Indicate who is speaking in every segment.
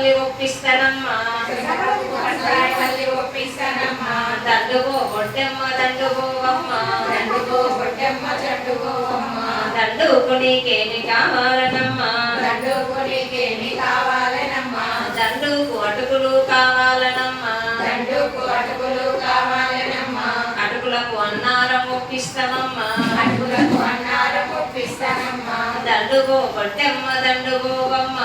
Speaker 1: పల్లి ఒప్పిస్తానమ్మా దండుగో బొట్టెమ్మ దండుగోవమ్మ దండుకు నీకేమి కావాలనమ్మా దండుకు అటుకులు కావాలనమ్మా అటుకులకు అన్నారం ఒప్పిస్తామమ్మా దండుగో బొట్టెమ్మ దండుగోవమ్మ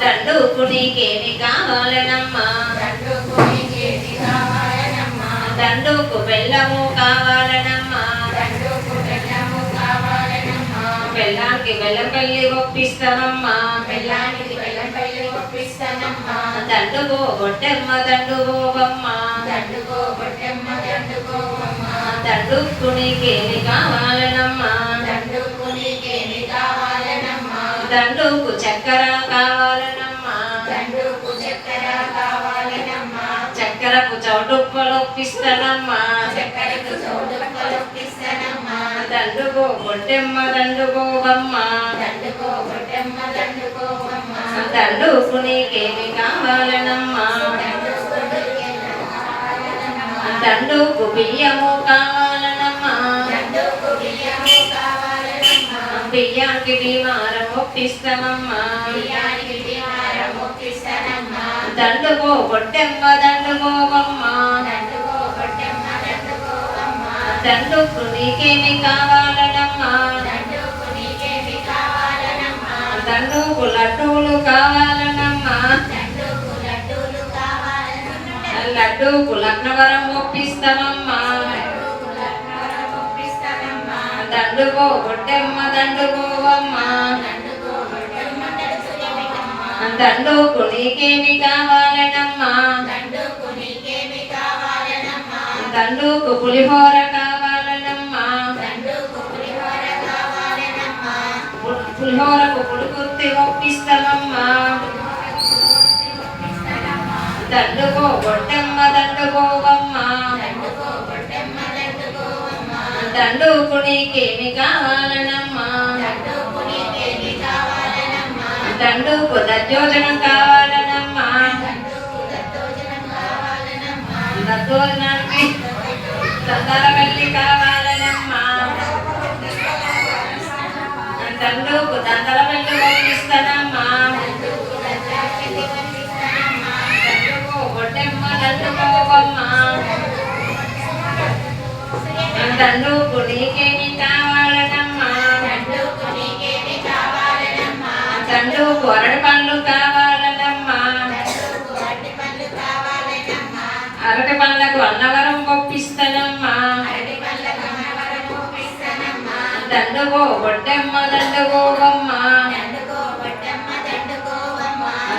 Speaker 1: దండుకు నీకేమి కావాలనమ్మా దండుకు బెల్లము కావాలనమ్మా బెల్లానికి బెల్లం పల్లి ఒప్పిస్తామమ్మా దండుగో బొట్టెమ్మ దండుగోవమ్మ దండుకు నీకేమి కావాలనమ్మా దండుకు చక్కెర కావాలనమ్మా చక్కెరకు చౌటుప్పలు ఒప్పిస్తానమ్మా దండుగో బొట్టెమ్మ దండుగోవమ్మ దండుకు నీకేమి కావాలనమ్మా దండుకు బియ్యము కావాలనమ్మా బియ్యానికి బీమారం ఒప్పిస్తామమ్మా దండుగో బొట్టెమ్మ దండుగోవమ్మ దండుకు నీకేమి కావాలనమ్మా దండుకు లడ్డూలు కావాలనమ్మా లడ్డూకు లగ్నవరం ఒప్పిస్తామమ్మా దండుగో బొట్టెమ్మ దండుగోవమ్మ దండుకు నీకేమి కావాలనమ్మా దండుకు పులిహోర కావాలనమ్మా పులిహోరకు పులుకుర్తి ఒప్పిస్తామమ్మా దండుగో బొట్టెమ్మ దండుగోవమ్మ దండుకు నీకేమి కావాలనమ్మా దండుకు దద్దోజనం కావాలనమ్మా దద్దోజనానికి దండల వెళ్ళి కావాలనమ్మా దండుకు దండల వెళ్ళి ఒప్పిస్తానమ్మా దండుగో బొట్టెమ్మ దండుగోవమ్మ దండుకు నీకేమి కావాలనమ్మా దండుకు అరటి పండ్లు కావాలనమ్మా అరటి పండ్లకు అన్నవరం ఒప్పిస్తానమ్మా దండుగో బొట్టెమ్మ దండుగోవమ్మ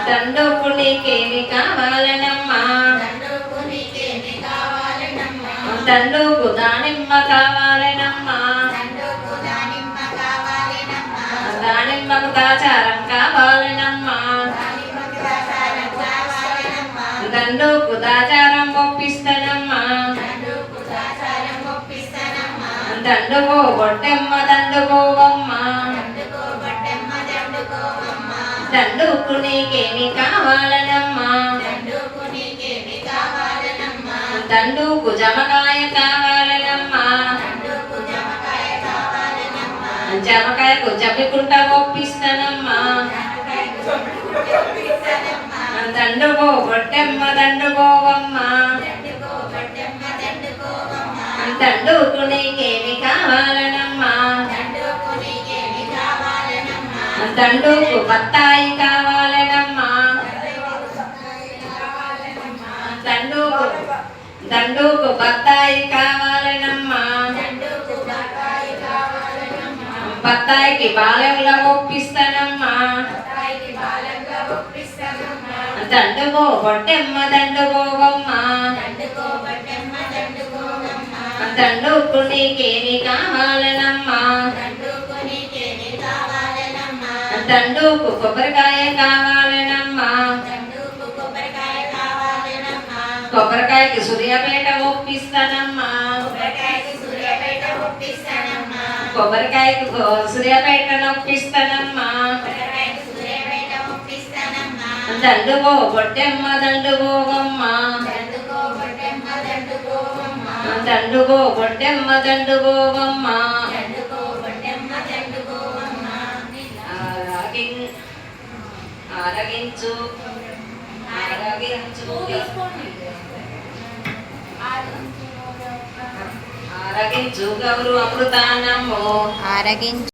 Speaker 1: దండుకు నీకేమి కావాలనమ్మా దండుకు దానిమ్మ కావాలనమ్మా దానిమ్మకు దాచారం కావాలనమ్మా దండుకు దాచారం ఒప్పిస్తానమ్మా దండుగో బొట్టెమ్మ దండుగోవమ్మ దండుకు నీకేమి కావాలనమ్మా దండుకు జమకాయ కావాలనమ్మా జమకాయకు జమ్మికుంట ఒప్పిస్తానమ్మా దండుగో బొట్టెమ్మ దండుగోవమ్మ దండుకు నీకేమి కావాలనమ్మా దండుకు బత్తాయి కావాలనమ్మా దండుకు బత్తాయి కావాలనమ్మా బత్తాయికి బాలెంల ఒప్పిస్తానమ్మా దండుగో బొట్టెమ్మ దండుగోవమ్మ దండుకు నీకేమి కావాలనమ్మా దండుకు కొబ్బరికాయ కావాలనమ్మా కొబ్బరికాయకి సూర్యాపేట ఒప్పిస్తానమ్మా కొబ్బరికాయకు సూర్యాపేట నొప్పిస్తానమ్మా దండుగో బొట్టెమ్మ దండుగోవమ్మ దండుగో బొట్టెమ్మ దండుగోవమ్మ ఆరగించు ఆరగించు ఆరగించు గౌరు అమృతానము
Speaker 2: ఆరగించు